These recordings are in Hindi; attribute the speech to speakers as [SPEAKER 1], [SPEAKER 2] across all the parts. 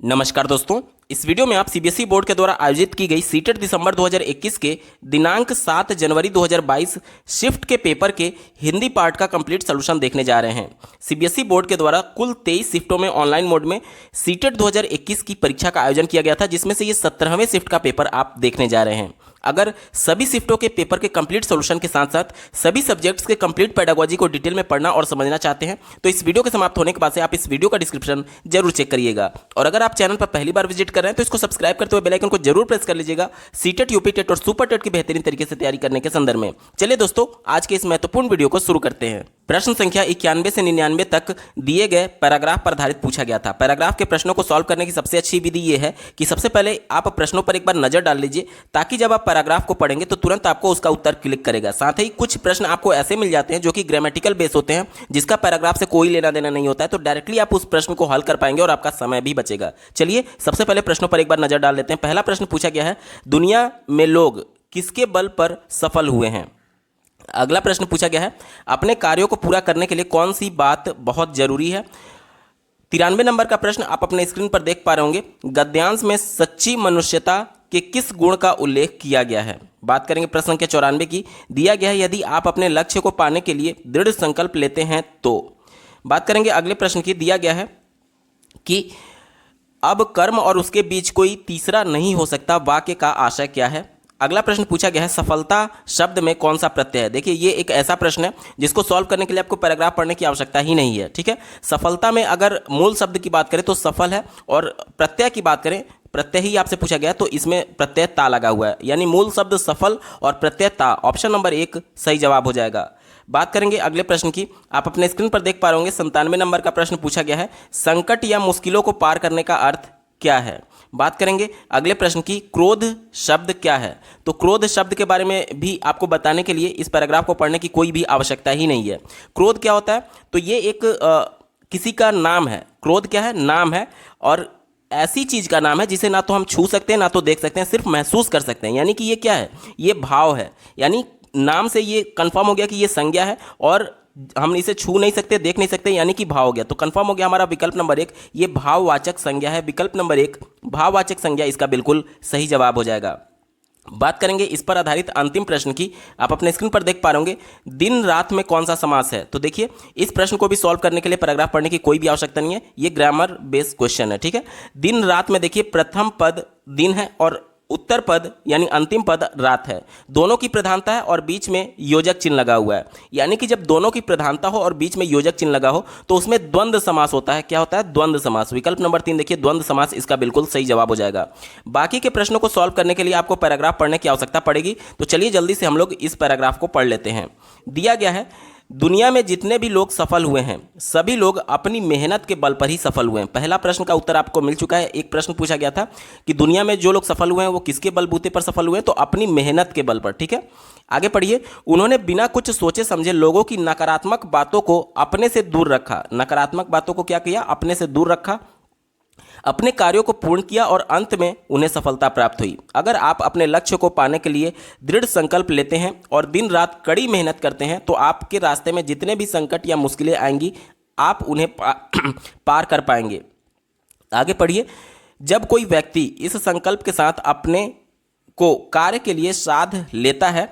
[SPEAKER 1] नमस्कार दोस्तों, इस वीडियो में आप सीबीएसई बोर्ड के द्वारा आयोजित की गई सीटेट दिसंबर 2021 के दिनांक 7 जनवरी 2022 शिफ्ट के पेपर के हिंदी पार्ट का कंप्लीट सॉल्यूशन देखने जा रहे हैं। सीबीएसई बोर्ड के द्वारा कुल 23 शिफ्टों में ऑनलाइन मोड में सीटेट 2021 की परीक्षा का आयोजन किया गया था, जिसमें से ये 17वें शिफ्ट का पेपर आप देखने जा रहे हैं। अगर सभी शिफ्टों के पेपर के कंप्लीट सॉल्यूशन के साथ साथ सभी सब्जेक्ट्स के कंप्लीट पेडागोजी को डिटेल में पढ़ना और समझना चाहते हैं तो इस वीडियो के समाप्त होने के बाद से आप इस वीडियो का डिस्क्रिप्शन जरूर चेक करिएगा। और अगर आप चैनल पर पहली बार विजिट कर रहे हैं तो इसको सब्सक्राइब करते हुए बेल आइकन को जरूर प्रेस कर लीजिएगा सीटेट, यूपी टेट और सुपर टेट की बेहतरीन तरीके से तैयारी करने के संदर्भ में। चलिए दोस्तों, आज के इस महत्वपूर्ण वीडियो को शुरू करते हैं। प्रश्न संख्या 91 से 99 तक दिए गए पैराग्राफ पर आधारित पूछा गया था। पैराग्राफ के प्रश्नों को सॉल्व करने की सबसे अच्छी विधि यह है कि सबसे पहले आप प्रश्नों पर एक बार नजर डाल लीजिए, ताकि जब आप पैराग्राफ को पढ़ेंगे तो तुरंत आपको उसका उत्तर क्लिक करेगा। साथ ही कुछ प्रश्न आपको ऐसे मिल जाते हैं जो कि ग्रामेटिकल बेस होते हैं, जिसका पैराग्राफ से कोई लेना देना नहीं होता है, तो डायरेक्टली आप उस प्रश्न को हल कर पाएंगे और आपका समय भी बचेगा। चलिए सबसे पहले प्रश्नों पर एक बार नजर डाल लेते हैं। पहला प्रश्न पूछा गया है, दुनिया में लोग किसके बल पर सफल हुए हैं। अगला प्रश्न पूछा गया है, अपने कार्यों को पूरा करने के लिए कौन सी बात बहुत जरूरी है। 93 नंबर का प्रश्न आप अपने स्क्रीन पर देख पा रहे होंगे, गद्यांश में सच्ची मनुष्यता के किस गुण का उल्लेख किया गया है। बात करेंगे प्रश्न संख्या 94 की, दिया गया है यदि आप अपने लक्ष्य को पाने के लिए दृढ़ संकल्प लेते हैं तो। बात करेंगे अगले प्रश्न की, दिया गया है कि अब कर्म और उसके बीच कोई तीसरा नहीं हो सकता, वाक्य का आशय क्या है। अगला प्रश्न पूछा गया है, सफलता शब्द में कौन सा प्रत्यय है। देखिए ये एक ऐसा प्रश्न है जिसको सॉल्व करने के लिए आपको पैराग्राफ पढ़ने की आवश्यकता ही नहीं है, ठीक है। सफलता में अगर मूल शब्द की बात करें तो सफल है, और प्रत्यय की बात करें, प्रत्यय ही आपसे पूछा गया तो इसमें प्रत्यय ता लगा हुआ है, यानी मूल शब्द सफल और प्रत्यय ता। ऑप्शन नंबर 1 सही जवाब हो जाएगा। बात करेंगे अगले प्रश्न की, आप अपने स्क्रीन पर देख पा रहे होंगे 97 नंबर का प्रश्न पूछा गया है, संकट या मुश्किलों को पार करने का अर्थ क्या है। बात करेंगे अगले प्रश्न की, क्रोध शब्द क्या है। तो क्रोध शब्द के बारे में भी आपको बताने के लिए इस पैराग्राफ को पढ़ने की कोई भी आवश्यकता ही नहीं है। क्रोध क्या होता है, तो ये एक किसी का नाम है। क्रोध क्या है, नाम है, और ऐसी चीज का नाम है जिसे ना तो हम छू सकते हैं ना तो देख सकते हैं, सिर्फ महसूस कर सकते हैं। यानी कि ये क्या है, ये भाव है। यानी नाम से ये कंफर्म हो गया कि ये संज्ञा है और हम इसे छू नहीं सकते, देख नहीं सकते, यानी कि भाव हो गया। तो कंफर्म हो गया हमारा विकल्प नंबर 1, ये भाववाचक संज्ञा है। विकल्प नंबर 1 भाववाचक संज्ञा इसका बिल्कुल सही जवाब हो जाएगा। बात करेंगे इस पर आधारित अंतिम प्रश्न की, आप अपने स्क्रीन पर देख पा रहे होंगे, दिन रात में कौन सा समास है। तो देखिए इस प्रश्न को भी सॉल्व करने के लिए पैराग्राफ पढ़ने की कोई भी आवश्यकता नहीं है, ये ग्रामर बेस्ड क्वेश्चन है, ठीक है। दिन रात में देखिए प्रथम पद दिन है और उत्तर पद यानी अंतिम पद रात है। दोनों की प्रधानता है और बीच में योजक चिन्ह लगा हुआ है। यानी कि जब दोनों की प्रधानता हो और बीच में योजक चिन्ह लगा हो तो उसमें द्वंद्व समास होता है। क्या होता है, द्वंद्व समास। विकल्प नंबर 3 देखिए द्वंद्व समास इसका बिल्कुल सही जवाब हो जाएगा। बाकी के प्रश्नों को सॉल्व करने के लिए आपको पैराग्राफ पढ़ने की आवश्यकता पड़ेगी, तो चलिए जल्दी से हम लोग इस पैराग्राफ को पढ़ लेते हैं। दिया गया है, दुनिया में जितने भी लोग सफल हुए हैं सभी लोग अपनी मेहनत के बल पर ही सफल हुए हैं। पहला प्रश्न का उत्तर आपको मिल चुका है। एक प्रश्न पूछा गया था कि दुनिया में जो लोग सफल हुए हैं वो किसके बलबूते पर सफल हुए हैं, तो अपनी मेहनत के बल पर, ठीक है। आगे पढ़िए, उन्होंने बिना कुछ सोचे समझे लोगों की नकारात्मक बातों को अपने से दूर रखा। नकारात्मक बातों को क्या किया, अपने से दूर रखा, अपने कार्यों को पूर्ण किया और अंत में उन्हें सफलता प्राप्त हुई। अगर आप अपने लक्ष्य को पाने के लिए दृढ़ संकल्प लेते हैं और दिन रात कड़ी मेहनत करते हैं तो आपके रास्ते में जितने भी संकट या मुश्किलें आएंगी आप उन्हें पार कर पाएंगे। आगे पढ़िए, जब कोई व्यक्ति इस संकल्प के साथ अपने को कार्य के लिए साध लेता है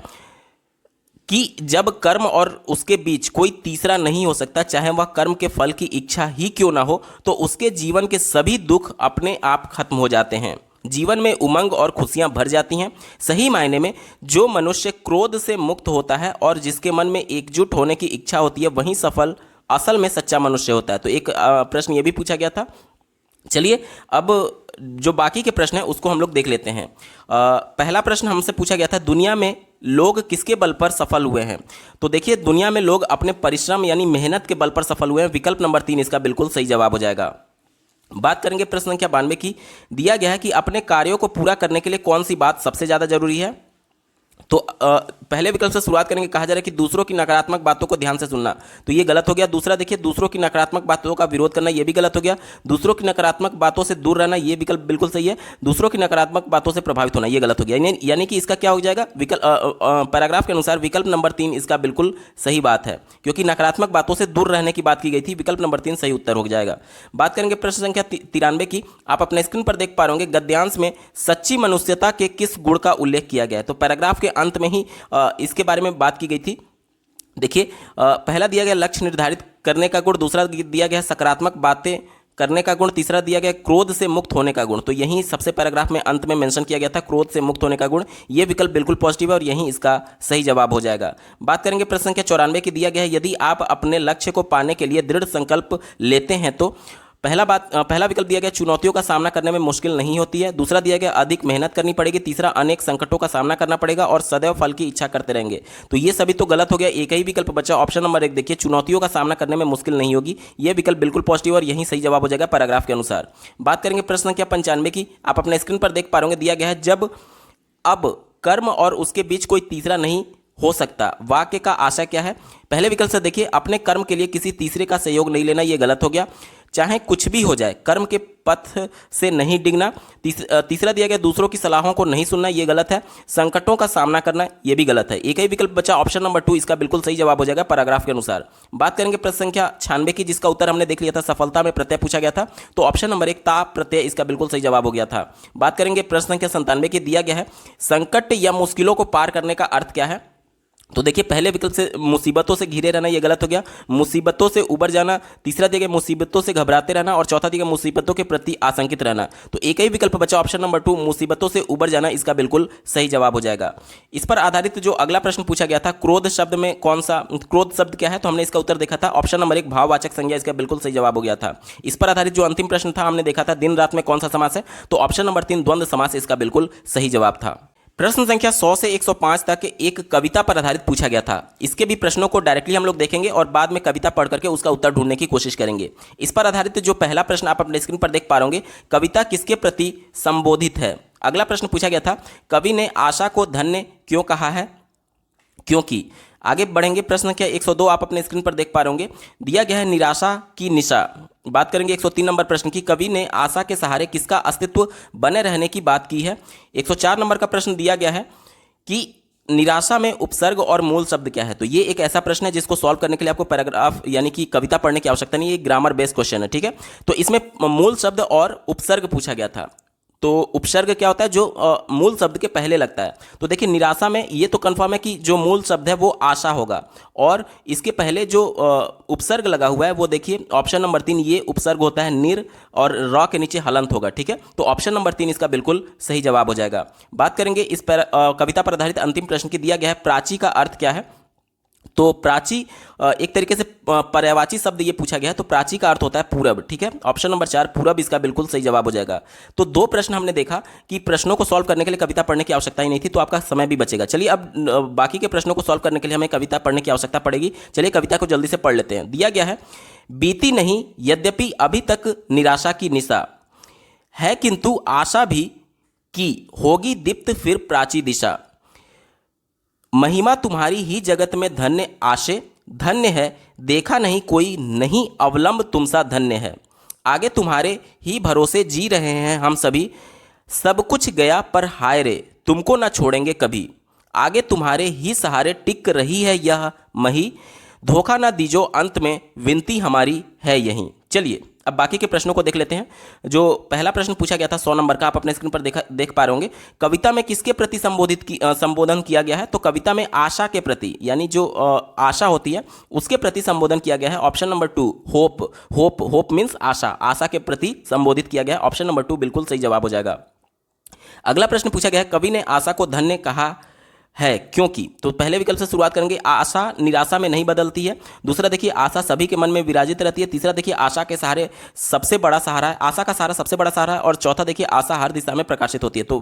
[SPEAKER 1] कि जब कर्म और उसके बीच कोई तीसरा नहीं हो सकता, चाहे वह कर्म के फल की इच्छा ही क्यों ना हो, तो उसके जीवन के सभी दुख अपने आप खत्म हो जाते हैं। जीवन में उमंग और खुशियां भर जाती हैं। सही मायने में जो मनुष्य क्रोध से मुक्त होता है और जिसके मन में एकजुट होने की इच्छा होती है वही सफल असल में सच्चा मनुष्य होता है। तो एक प्रश्न ये भी पूछा गया था। चलिए अब जो बाकी के प्रश्न हैं उसको हम लोग देख लेते हैं। पहला प्रश्न हमसे पूछा गया था, दुनिया में लोग किसके बल पर सफल हुए हैं। तो देखिए दुनिया में लोग अपने परिश्रम यानी मेहनत के बल पर सफल हुए हैं। विकल्प नंबर 3 इसका बिल्कुल सही जवाब हो जाएगा। बात करेंगे प्रश्न संख्या 92 की, दिया गया है कि अपने कार्यों को पूरा करने के लिए कौन सी बात सबसे ज़्यादा जरूरी है। तो पहले विकल्प से शुरुआत करेंगे। कहा जा रहा है कि दूसरों की नकारात्मक बातों को ध्यान से सुनना, तो ये गलत हो गया। दूसरा देखिए, दूसरों की नकारात्मक बातों का विरोध करना, ये भी गलत हो गया। दूसरों की नकारात्मक बातों से दूर रहना, ये विकल्प बिल्कुल सही है। दूसरों की नकारात्मक बातों से प्रभावित होना, ये गलत हो गया। यानी कि इसका क्या हो जाएगा, विकल्प पैराग्राफ के अनुसार विकल्प नंबर 3 इसका बिल्कुल सही बात है, क्योंकि नकारात्मक बातों से दूर रहने की बात की गई थी। विकल्प नंबर 3 सही उत्तर हो जाएगा। बात करेंगे प्रश्न संख्या 93 की। आप अपने स्क्रीन पर देख पा रहे होंगे, गद्यांश में सच्ची मनुष्यता के किस गुण का उल्लेख किया गया है। तो पैराग्राफ के अंत में ही इसके बारे में बात की गई थी। देखिए, पहला दिया गया लक्ष्य निर्धारित करने का गुण, दूसरा दिया गया सकारात्मक बातें करने का गुण, तीसरा दिया गया क्रोध से मुक्त होने का गुण। तो यही सबसे पैराग्राफ में अंत में मेंशन किया गया था, क्रोध से मुक्त होने का गुण। ये विकल्प बिल्कुल पॉजिटिव है और यही इसका सही जवाब हो जाएगा। बात करेंगे प्रश्न संख्या 94 की। दिया गया है, यदि आप अपने लक्ष्य को पाने के लिए दृढ़ संकल्प लेते हैं तो पहला विकल्प दिया गया चुनौतियों का सामना करने में मुश्किल नहीं होती है। दूसरा दिया गया अधिक मेहनत करनी पड़ेगी। तीसरा अनेक संकटों का सामना करना पड़ेगा और सदैव फल की इच्छा करते रहेंगे। तो ये सभी तो गलत हो गया, एक ही विकल्प बचा ऑप्शन नंबर 1। देखिए, चुनौतियों का सामना करने में मुश्किल नहीं होगी, यह विकल्प बिल्कुल पॉजिटिव और यही सही जवाब हो जाएगा पैराग्राफ के अनुसार। बात करेंगे प्रश्न संख्या 95 की। आप अपने स्क्रीन पर देख पा रहे होंगे, दिया गया है जब अब कर्म और उसके बीच कोई तीसरा नहीं हो सकता, वाक्य का आशय क्या है। पहले विकल्प से देखिए, अपने कर्म के लिए किसी तीसरे का सहयोग नहीं लेना, यह गलत हो गया। चाहे कुछ भी हो जाए कर्म के पथ से नहीं डिगना। तीसरा दिया गया दूसरों की सलाहों को नहीं सुनना, यह गलत है। संकटों का सामना करना, यह भी गलत है। एक ही विकल्प बचा ऑप्शन नंबर 2, इसका बिल्कुल सही जवाब हो जाएगा पैराग्राफ के अनुसार। बात करेंगे प्रश्न संख्या 96 की, जिसका उत्तर हमने देख लिया था, सफलता में प्रत्यय पूछा गया था। तो ऑप्शन नंबर 1 ता प्रत्यय इसका बिल्कुल सही जवाब हो गया था। बात करेंगे प्रश्न संख्या 97 की। दिया गया है संकट या मुश्किलों को पार करने का अर्थ क्या है। तो देखिए, पहले विकल्प से मुसीबतों से घिरे रहना, यह गलत हो गया। मुसीबतों से उबर जाना, तीसरा दिया गया मुसीबतों से घबराते रहना और चौथा दिया गया मुसीबतों के प्रति आशंकित रहना। तो एक ही विकल्प बचा ऑप्शन नंबर 2, मुसीबतों से उबर जाना, इसका बिल्कुल सही जवाब हो जाएगा। इस पर आधारित जो अगला प्रश्न पूछा गया था, क्रोध शब्द में कौन सा, क्रोध शब्द क्या है, तो हमने इसका उत्तर देखा था ऑप्शन नंबर 1 भाववाचक संज्ञा, इसका बिल्कुल सही जवाब हो गया था। इस पर आधारित जो अंतिम प्रश्न था, हमने देखा था दिन रात में कौन सा समास है, तो ऑप्शन नंबर 3 द्वंद्व समास इसका बिल्कुल सही जवाब था। प्रश्न संख्या 100 से 105 तक एक कविता पर आधारित पूछा गया था। इसके भी प्रश्नों को डायरेक्टली हम लोग देखेंगे और बाद में कविता पढ़ करके उसका उत्तर ढूंढने की कोशिश करेंगे। इस पर आधारित जो पहला प्रश्न आप अपने स्क्रीन पर देख पा रहे होंगे, कविता किसके प्रति संबोधित है। अगला प्रश्न पूछा गया था, कवि ने आशा को धन्य क्यों कहा है, क्योंकि। आगे बढ़ेंगे प्रश्न संख्या 102, आप अपने स्क्रीन पर देख पा रहे होंगे, दिया गया है निराशा की निशा। बात करेंगे 103 नंबर प्रश्न की, कवि ने आशा के सहारे किसका अस्तित्व बने रहने की बात की है। 104 नंबर का प्रश्न दिया गया है कि निराशा में उपसर्ग और मूल शब्द क्या है। तो ये एक ऐसा प्रश्न है जिसको सॉल्व करने के लिए आपको पैराग्राफ यानी कि कविता पढ़ने की आवश्यकता नहीं है, ये ग्रामर बेस्ड क्वेश्चन है, ठीक है। तो इसमें मूल शब्द और उपसर्ग पूछा गया था। तो उपसर्ग क्या होता है, जो मूल शब्द के पहले लगता है। तो देखिए, निराशा में ये तो कंफर्म है कि जो मूल शब्द है वो आशा होगा, और इसके पहले जो उपसर्ग लगा हुआ है वो देखिए ऑप्शन नंबर 3, ये उपसर्ग होता है निर, और र के नीचे हलंत होगा, ठीक है। तो ऑप्शन नंबर 3 इसका बिल्कुल सही जवाब हो जाएगा। बात करेंगे इस कविता पर आधारित अंतिम प्रश्न की। दिया गया है प्राची का अर्थ क्या है। तो प्राची एक तरीके से पर्यायवाची शब्द ये पूछा गया है, तो प्राची का अर्थ होता है पूरब, ठीक है। ऑप्शन नंबर 4 पूरब इसका बिल्कुल सही जवाब हो जाएगा। तो 2 प्रश्न हमने देखा कि प्रश्नों को सॉल्व करने के लिए कविता पढ़ने की आवश्यकता ही नहीं थी, तो आपका समय भी बचेगा। चलिए, अब बाकी के प्रश्नों को सॉल्व करने के लिए हमें कविता पढ़ने की आवश्यकता पड़ेगी। चलिए कविता को जल्दी से पढ़ लेते हैं। दिया गया है, बीती नहीं यद्यपि अभी तक निराशा की निशा है, किंतु आशा भी की होगी दीप्त फिर प्राची दिशा। महिमा तुम्हारी ही जगत में धन्य आशे, धन्य है देखा नहीं कोई नहीं अवलंब तुम सा धन्य है। आगे तुम्हारे ही भरोसे जी रहे हैं हम सभी, सब कुछ गया पर हाय रे तुमको ना छोड़ेंगे कभी। आगे तुम्हारे ही सहारे टिक रही है यह मही, धोखा ना दीजो अंत में विनती हमारी है यही। चलिए अब बाकी के प्रश्नों को देख लेते हैं। जो पहला प्रश्न पूछा गया था 100 नंबर का, आप अपने स्क्रीन पर देख पा रहे होंगे, कविता में किसके प्रति संबोधन किया गया है। तो कविता में आशा के प्रति, यानी जो आशा होती है उसके प्रति संबोधन किया गया है। Option number 2 hope, hope means आशा, आशा के प्रति संबोधित किया गया है। ऑप्शन नंबर 2 बिल्कुल सही जवाब हो जाएगा। अगला प्रश्न पूछा गया है, कवि ने आशा को धन्य कहा है क्योंकि। तो पहले विकल्प से शुरुआत करेंगे, आशा निराशा में नहीं बदलती है। दूसरा देखिए, आशा सभी के मन में विराजित रहती है। तीसरा देखिए, आशा के सहारे सबसे बड़ा सहारा है, आशा का सहारा सबसे बड़ा सहारा है। और चौथा देखिए, आशा हर दिशा में प्रकाशित होती है। तो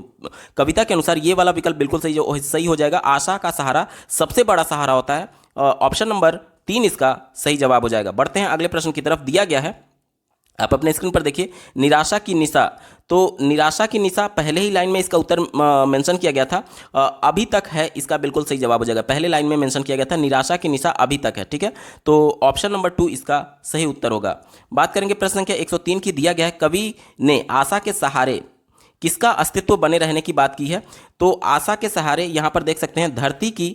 [SPEAKER 1] कविता के अनुसार ये वाला विकल्प बिल्कुल सही हो जाएगा। आशा का सहारा सबसे बड़ा सहारा होता है। ऑप्शन नंबर 3 इसका सही जवाब हो जाएगा। बढ़ते हैं अगले प्रश्न की तरफ। दिया गया है, आप अपने स्क्रीन पर देखिए निराशा की निशा। तो निराशा की निशा पहले ही लाइन में इसका उत्तर मेंशन किया गया था। अभी तक है इसका बिल्कुल सही जवाब हो जाएगा। पहले लाइन में मेंशन किया गया था निराशा की निशा अभी तक है, ठीक है। तो ऑप्शन नंबर 2 इसका सही उत्तर होगा। बात करेंगे प्रश्न संख्या 103 की। दिया गया है कवि ने आशा के सहारे किसका अस्तित्व बने रहने की बात की है। तो आशा के सहारे यहाँ पर देख सकते हैं धरती की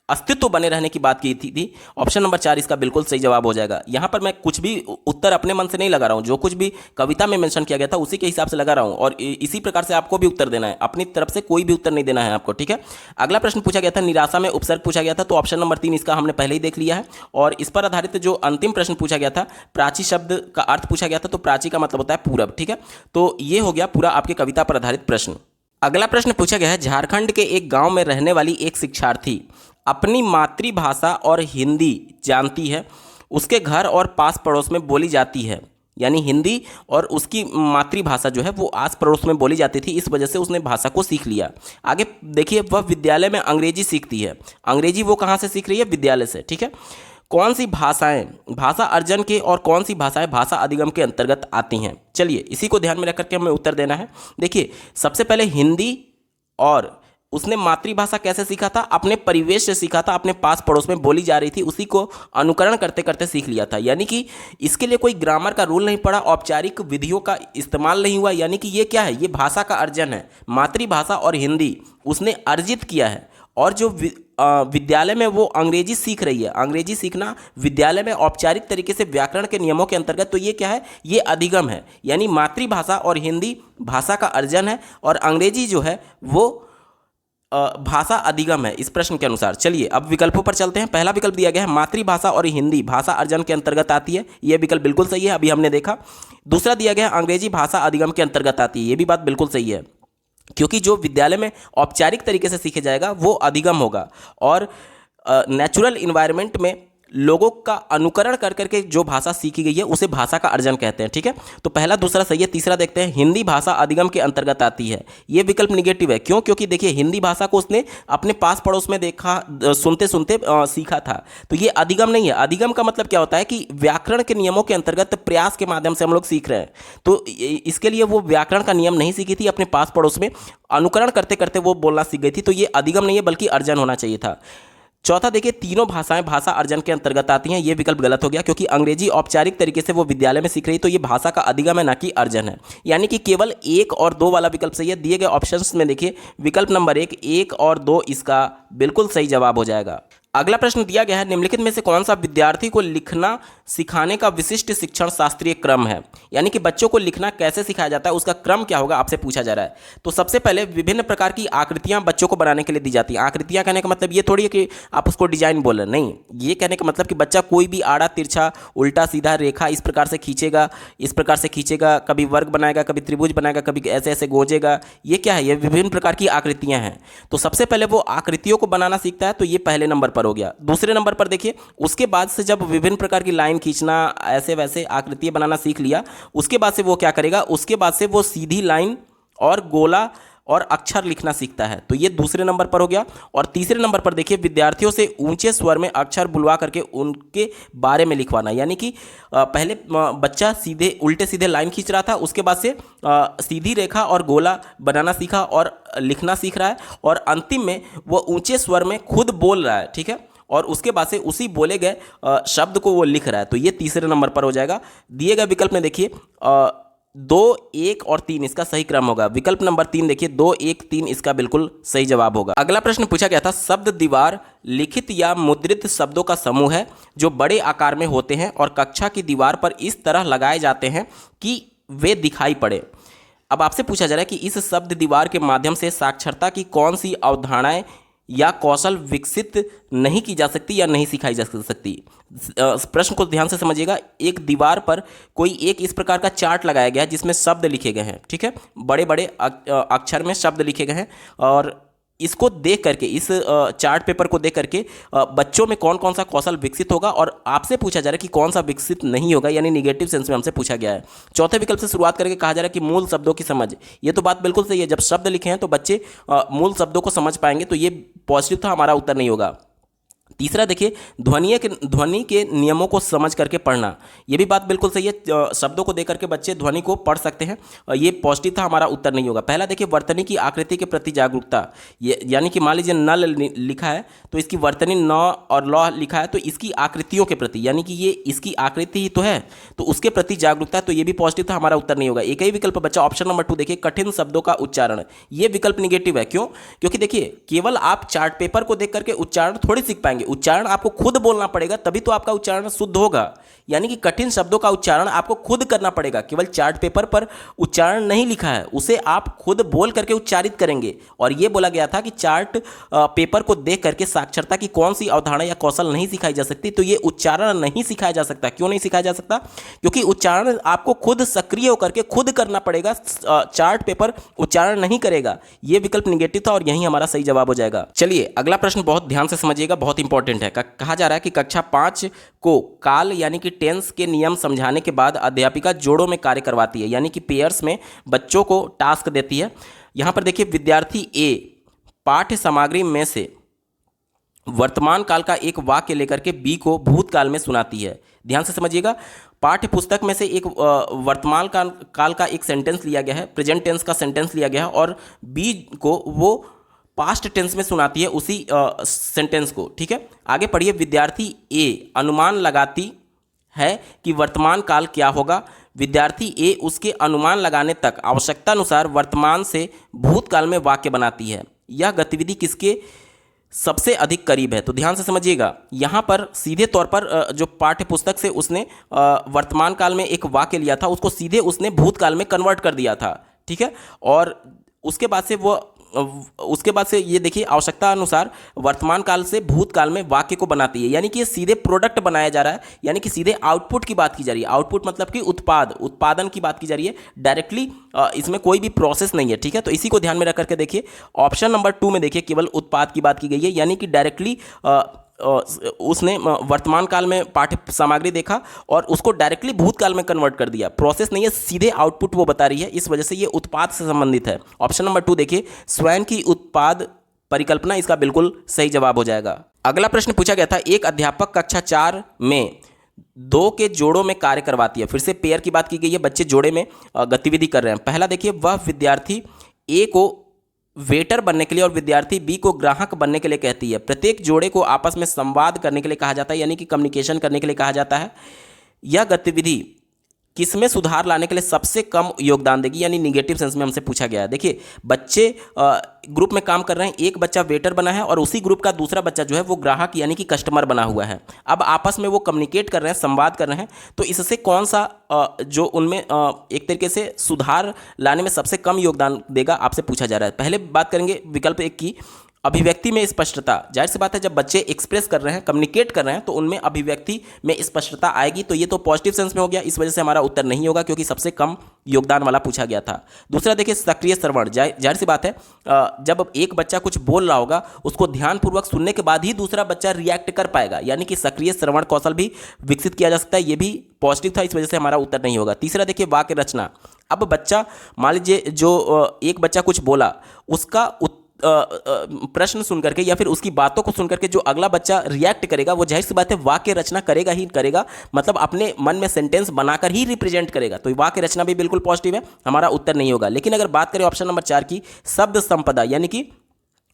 [SPEAKER 1] अस्तित्व बने रहने की बात की थी। ऑप्शन नंबर 4 इसका बिल्कुल सही जवाब हो जाएगा। यहाँ पर मैं कुछ भी उत्तर अपने मन से नहीं लगा रहा हूँ, जो कुछ भी कविता में मेंशन किया गया था उसी के हिसाब से लगा रहा हूँ, और इसी प्रकार से आपको भी उत्तर देना है। अपनी तरफ से कोई भी उत्तर नहीं देना है आपको, ठीक है। अगला प्रश्न पूछा गया था निराशा में उपसर्ग पूछा गया था। तो ऑप्शन नंबर 3 इसका हमने पहले ही देख लिया है। और इस पर आधारित जो अंतिम प्रश्न पूछा गया था प्राची शब्द का अर्थ पूछा गया था। तो प्राची का मतलब होता है पूरब, ठीक है। तो ये हो गया पूरा आपके कविता पर आधारित प्रश्न। अगला प्रश्न पूछा गया है झारखंड के एक गांव में रहने वाली एक शिक्षार्थी अपनी मातृभाषा और हिंदी जानती है, उसके घर और पास पड़ोस में बोली जाती है। यानी हिंदी और उसकी मातृभाषा जो है वो आस पड़ोस में बोली जाती थी, इस वजह से उसने भाषा को सीख लिया। आगे देखिए वह विद्यालय में अंग्रेजी सीखती है। अंग्रेजी वो कहाँ से सीख रही है? विद्यालय से, ठीक है। कौन सी भाषाएं भाषा अर्जन के और कौन सी भाषाएं भाषा अधिगम के अंतर्गत आती हैं? चलिए इसी को ध्यान में रख करके हमें उत्तर देना है। देखिए सबसे पहले हिंदी, और उसने मातृभाषा कैसे सीखा था? अपने परिवेश से सीखा था, अपने पास पड़ोस में बोली जा रही थी उसी को अनुकरण करते करते सीख लिया था। यानी कि इसके लिए कोई ग्रामर का रूल नहीं पड़ा, औपचारिक विधियों का इस्तेमाल नहीं हुआ। यानी कि ये क्या है? ये भाषा का अर्जन है। मातृभाषा और हिंदी उसने अर्जित किया है। और जो विद्यालय में वो अंग्रेजी सीख रही है, अंग्रेजी सीखना विद्यालय में औपचारिक तरीके से व्याकरण के नियमों के अंतर्गत, तो ये क्या है? ये अधिगम है। यानी मातृभाषा और हिंदी भाषा का अर्जन है और अंग्रेजी जो है वो भाषा अधिगम है इस प्रश्न के अनुसार। चलिए अब विकल्पों पर चलते हैं। पहला विकल्प दिया गया है मातृभाषा और हिंदी भाषा अर्जन के अंतर्गत आती है, यह विकल्प बिल्कुल सही है, अभी हमने देखा। दूसरा दिया गया है अंग्रेजी भाषा अधिगम के अंतर्गत आती है, यह भी बात बिल्कुल सही है, क्योंकि जो विद्यालय में औपचारिक तरीके से सीखे जाएगा वो अधिगम होगा, और नेचुरल इन्वायरमेंट में लोगों का अनुकरण कर करके जो भाषा सीखी गई है उसे भाषा का अर्जन कहते हैं, ठीक है। तो पहला दूसरा सही है। तीसरा देखते हैं हिंदी भाषा अधिगम के अंतर्गत आती है, ये विकल्प निगेटिव है। क्यों? क्योंकि देखिए हिंदी भाषा को उसने अपने पास पड़ोस में देखा, सुनते सुनते सीखा था, तो ये अधिगम नहीं है। अधिगम का मतलब क्या होता है कि व्याकरण के नियमों के अंतर्गत प्रयास के माध्यम से हम लोग सीख रहे हैं। तो इसके लिए वो व्याकरण का नियम नहीं सीखी थी, अपने पास पड़ोस में अनुकरण करते करते वो बोलना सीख गई थी। तो ये अधिगम नहीं है बल्कि अर्जन होना चाहिए था। चौथा देखिए तीनों भाषाएं भाषा अर्जन के अंतर्गत आती हैं, ये विकल्प गलत हो गया, क्योंकि अंग्रेजी औपचारिक तरीके से वो विद्यालय में सीख रही, तो ये भाषा का अधिगम है ना कि अर्जन है। यानी कि केवल 1 और 2 वाला विकल्प सही है। दिए गए ऑप्शंस में देखिए विकल्प नंबर 1 और 2 इसका बिल्कुल सही जवाब हो जाएगा। अगला प्रश्न दिया गया है निम्नलिखित में से कौन सा विद्यार्थी को लिखना सिखाने का विशिष्ट शिक्षण शास्त्रीय क्रम है? यानी कि बच्चों को लिखना कैसे सिखाया जाता है, उसका क्रम क्या होगा, आपसे पूछा जा रहा है। तो सबसे पहले विभिन्न प्रकार की आकृतियां बच्चों को बनाने के लिए दी जाती हैं। आकृतियां कहने का मतलब ये थोड़ी है कि आप उसको डिजाइन बोल रहे, नहीं, ये कहने का मतलब कि बच्चा कोई भी आड़ा तिरछा उल्टा सीधा रेखा इस प्रकार से खींचेगा, इस प्रकार से खींचेगा, कभी वर्ग बनाएगा, कभी त्रिभुज बनाएगा, कभी ऐसे ऐसे गोजेगा। ये क्या है? ये विभिन्न प्रकार की आकृतियां हैं। तो सबसे पहले वो आकृतियों को बनाना सीखता है, तो ये पहले नंबर पर हो गया। दूसरे नंबर पर देखिए उसके बाद से जब विभिन्न प्रकार की लाइन खींचना, ऐसे वैसे आकृतियां बनाना सीख लिया, उसके बाद से वो क्या करेगा? उसके बाद से वो सीधी लाइन और गोला और अक्षर लिखना सीखता है, तो ये दूसरे नंबर पर हो गया। और तीसरे नंबर पर देखिए विद्यार्थियों से ऊंचे स्वर में अक्षर बुलवा करके उनके बारे में लिखवाना। यानी कि पहले बच्चा सीधे उल्टे सीधे लाइन खींच रहा था, उसके बाद से सीधी रेखा और गोला बनाना सीखा और लिखना सीख रहा है, और अंतिम में वो ऊंचे स्वर में खुद बोल रहा है, ठीक है, और उसके बाद से उसी बोले गए शब्द को वो लिख रहा है, तो ये तीसरे नंबर पर हो जाएगा। दिए गए विकल्प में देखिए 2, 1 और 3 इसका सही क्रम होगा। विकल्प नंबर 3 देखिए 2, 1, 3 इसका बिल्कुल सही जवाब होगा। अगला प्रश्न पूछा गया था शब्द दीवार लिखित या मुद्रित शब्दों का समूह है जो बड़े आकार में होते हैं और कक्षा की दीवार पर इस तरह लगाए जाते हैं कि वे दिखाई पड़े। अब आपसे पूछा जा रहा है कि इस शब्द दीवार के माध्यम से साक्षरता की कौन सी अवधारणाएं या कौशल विकसित नहीं की जा सकती या नहीं सिखाई जा सकती। प्रश्न को ध्यान से समझिएगा। एक दीवार पर कोई एक इस प्रकार का चार्ट लगाया गया है जिसमें शब्द लिखे गए हैं, ठीक है, बड़े बड़े अक्षर में शब्द लिखे गए हैं, और इसको देख करके, इस चार्ट पेपर को देख करके बच्चों में कौन कौन सा कौशल विकसित होगा, और आपसे पूछा जा रहा है कि कौन सा विकसित नहीं होगा, यानी निगेटिव सेंस में हमसे पूछा गया है। चौथे विकल्प से शुरुआत करके कहा जा रहा है कि मूल शब्दों की समझ। ये तो बात बिल्कुल सही है, जब शब्द लिखे हैं तो बच्चे मूल शब्दों को समझ पाएंगे, तो ये पॉजिटिव था, हमारा उत्तर नहीं होगा। तीसरा देखिए, ध्वनि के नियमों को समझ करके पढ़ना। ये भी बात बिल्कुल सही है, शब्दों को देख करके बच्चे ध्वनि को पढ़ सकते हैं। ये पॉजिटिव था, हमारा उत्तर नहीं होगा। पहला देखिए, वर्तनी की आकृति के प्रति जागरूकता। ये यानी कि मान लीजिए नल लिखा है तो इसकी वर्तनी न और लौ लिखा है तो इसकी आकृतियों के प्रति, यानी कि ये इसकी आकृति ही तो है, तो उसके प्रति जागरूकता, तो ये भी पॉजिटिव था, हमारा उत्तर नहीं होगा। एक ही विकल्प बचा ऑप्शन नंबर 2 देखिए, कठिन शब्दों का उच्चारण। ये विकल्प निगेटिव है। क्यों? क्योंकि देखिए, केवल आप चार्ट पेपर को देख करके उच्चारण थोड़ी सीख पाएंगे। उच्चारण आपको खुद बोलना पड़ेगा, तभी तो आपका उच्चारण शुद्ध होगा। यानी कि कठिन शब्दों का उच्चारण आपको खुद करना पड़ेगा। केवल चार्ट पेपर पर उच्चारण नहीं लिखा है, उसे आप खुद बोल करके उच्चारित करेंगे। और यह बोला गया था कि चार्ट पेपर को देख करके साक्षरता की कौन सी अवधारणा या कौशल नहीं सिखाई जा सकती, तो ये उच्चारण नहीं सिखाया जा सकता। क्यों नहीं सिखाया जा सकता? क्योंकि उच्चारण आपको खुद सक्रिय होकर के खुद करना पड़ेगा, चार्ट पेपर उच्चारण नहीं करेगा। यह विकल्प निगेटिव था और यही हमारा सही जवाब हो जाएगा। चलिए अगला प्रश्न बहुत ध्यान से समझिएगा, बहुत इंपॉर्टेंट है। कहा जा रहा है कि कक्षा 5 को काल यानी कि टेंस के नियम समझाने के बाद अध्यापिका जोड़ों में कार्य करवाती है, यानी कि पेयर्स में बच्चों को टास्क देती है। यहां पर देखिए, विद्यार्थी ए पाठ्य सामग्री में से वर्तमान काल का एक वाक्य लेकर के बी को भूतकाल में सुनाती है। ध्यान से समझिएगा, पाठ्य पुस्तक में से एक वर्तमान काल का एक सेंटेंस लिया गया है, प्रेजेंट टेंस का सेंटेंस लिया गया है, और बी को वो पास्ट टेंस में सुनाती है उसी सेंटेंस को। ठीक है, आगे पढ़िए। विद्यार्थी ए अनुमान लगाती है कि वर्तमान काल क्या होगा। विद्यार्थी ए उसके अनुमान लगाने तक आवश्यकता अनुसार वर्तमान से भूतकाल में वाक्य बनाती है। यह गतिविधि किसके सबसे अधिक करीब है? तो ध्यान से समझिएगा, यहाँ पर सीधे तौर पर जो पाठ्य पुस्तक से उसने वर्तमान काल में एक वाक्य लिया था, उसको सीधे उसने भूतकाल में कन्वर्ट कर दिया था। ठीक है, और उसके बाद से ये देखिए, आवश्यकता अनुसार वर्तमान काल से भूतकाल में वाक्य को बनाती है, यानी कि ये सीधे प्रोडक्ट बनाया जा रहा है, यानी कि सीधे आउटपुट की बात की जा रही है। आउटपुट मतलब कि उत्पादन की बात की जा रही है, डायरेक्टली इसमें कोई भी प्रोसेस नहीं है। ठीक है, तो इसी को ध्यान में रख करके देखिए, ऑप्शन नंबर 2 में देखिए केवल उत्पाद की बात की गई है, यानी कि डायरेक्टली उसने वर्तमान काल में पाठ्य सामग्री देखा और उसको डायरेक्टली भूतकाल में कन्वर्ट कर दिया। प्रोसेस नहीं है, सीधे आउटपुट वो बता रही है, इस वजह से ये उत्पाद से संबंधित है। ऑप्शन नंबर 2 देखिए, स्वयं की उत्पाद परिकल्पना, इसका बिल्कुल सही जवाब हो जाएगा। अगला प्रश्न पूछा गया था, एक अध्यापक कक्षा 4 में 2 के जोड़ों में कार्य करवाती है। फिर से पेयर की बात की गई है, बच्चे जोड़े में गतिविधि कर रहे हैं। पहला देखिए, वह विद्यार्थी ए को वेटर बनने के लिए और विद्यार्थी बी को ग्राहक बनने के लिए कहती है। प्रत्येक जोड़े को आपस में संवाद करने के लिए कहा जाता है, यानी कि कम्युनिकेशन करने के लिए कहा जाता है। यह गतिविधि किसमें सुधार लाने के लिए सबसे कम योगदान देगी, यानी निगेटिव सेंस में हमसे पूछा गया है। देखिए, बच्चे ग्रुप में काम कर रहे हैं, एक बच्चा वेटर बना है और उसी ग्रुप का दूसरा बच्चा जो है वो ग्राहक यानी कि कस्टमर बना हुआ है। अब आपस में वो कम्युनिकेट कर रहे हैं, संवाद कर रहे हैं, तो इससे कौन सा जो उनमें एक तरीके से सुधार लाने में सबसे कम योगदान देगा, आपसे पूछा जा रहा है। पहले बात करेंगे विकल्प 1 की, अभिव्यक्ति में स्पष्टता। जाहिर सी बात है, जब बच्चे एक्सप्रेस कर रहे हैं, कम्युनिकेट कर रहे हैं, तो उनमें अभिव्यक्ति में स्पष्टता आएगी, तो ये तो पॉजिटिव सेंस में हो गया, इस वजह से हमारा उत्तर नहीं होगा, क्योंकि सबसे कम योगदान वाला पूछा गया था। दूसरा देखिए, सक्रिय श्रवण। जाहिर सी बात है, जब एक बच्चा कुछ बोल रहा होगा, उसको ध्यानपूर्वक सुनने के बाद ही दूसरा बच्चा रिएक्ट कर पाएगा, यानी कि सक्रिय श्रवण कौशल भी विकसित किया जा सकता है, ये भी पॉजिटिव था, इस वजह से हमारा उत्तर नहीं होगा। तीसरा देखिए, वाक्य रचना। अब बच्चा, मान लीजिए जो एक बच्चा कुछ बोला, उसका प्रश्न सुन करके या फिर उसकी बातों को सुन करके जो अगला बच्चा रिएक्ट करेगा, वो जाहिर सी बात है वाक्य रचना करेगा ही करेगा, मतलब अपने मन में सेंटेंस बनाकर ही रिप्रेजेंट करेगा, तो वाक्य रचना भी बिल्कुल पॉजिटिव है, हमारा उत्तर नहीं होगा। लेकिन अगर बात करें ऑप्शन नंबर 4 की, शब्द संपदा, यानी कि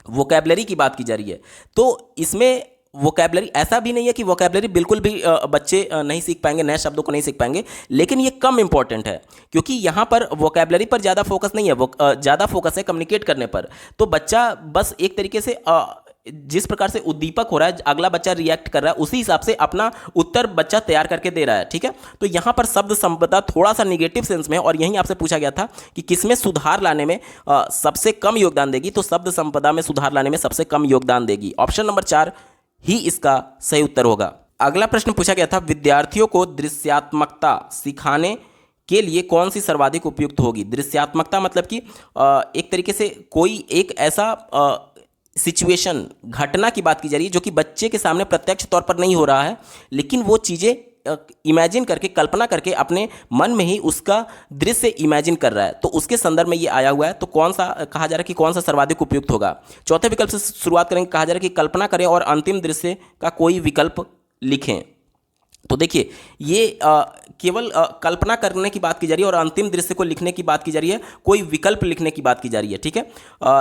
[SPEAKER 1] वोकैबुलरी की बात की जा रही है, तो इसमें वोकैबुलरी, ऐसा भी नहीं है कि वोकैबुलरी बिल्कुल भी बच्चे नहीं सीख पाएंगे, नए शब्दों को नहीं सीख पाएंगे, लेकिन ये कम इंपॉर्टेंट है, क्योंकि यहाँ पर वोकैबुलरी पर ज़्यादा फोकस नहीं है, ज़्यादा फोकस है कम्युनिकेट करने पर। तो बच्चा बस एक तरीके से जिस प्रकार से उद्दीपक हो रहा है, अगला बच्चा रिएक्ट कर रहा है, उसी हिसाब से अपना उत्तर बच्चा तैयार करके दे रहा है। ठीक है, तो यहाँ पर शब्द संपदा थोड़ा सा निगेटिव सेंस में, और यहीं आपसे पूछा गया था कि किसमें सुधार लाने में सबसे कम योगदान देगी, तो शब्द संपदा में सुधार लाने में सबसे कम योगदान देगी। ऑप्शन नंबर 4 ही इसका सही उत्तर होगा। अगला प्रश्न पूछा गया था, विद्यार्थियों को दृश्यात्मकता सिखाने के लिए कौन सी सर्वाधिक उपयुक्त होगी। दृश्यात्मकता मतलब कि एक तरीके से कोई एक ऐसा सिचुएशन, घटना की बात की जा रही है जो कि बच्चे के सामने प्रत्यक्ष तौर पर नहीं हो रहा है, लेकिन वो चीज़ें इमेजिन करके, कल्पना करके अपने मन में ही उसका दृश्य इमेजिन कर रहा है, तो उसके संदर्भ में ये आया हुआ है। तो कौन सा कहा जा रहा है कि कौन सा सर्वाधिक उपयुक्त होगा? चौथे विकल्प से शुरुआत करेंगे। कहा जा रहा है कि कल्पना करें और अंतिम दृश्य का कोई विकल्प लिखें। तो देखिए, ये केवल कल्पना करने की बात की जा रही है और अंतिम दृश्य को लिखने की बात की जा रही है, कोई विकल्प लिखने की बात की जा रही है। ठीक है,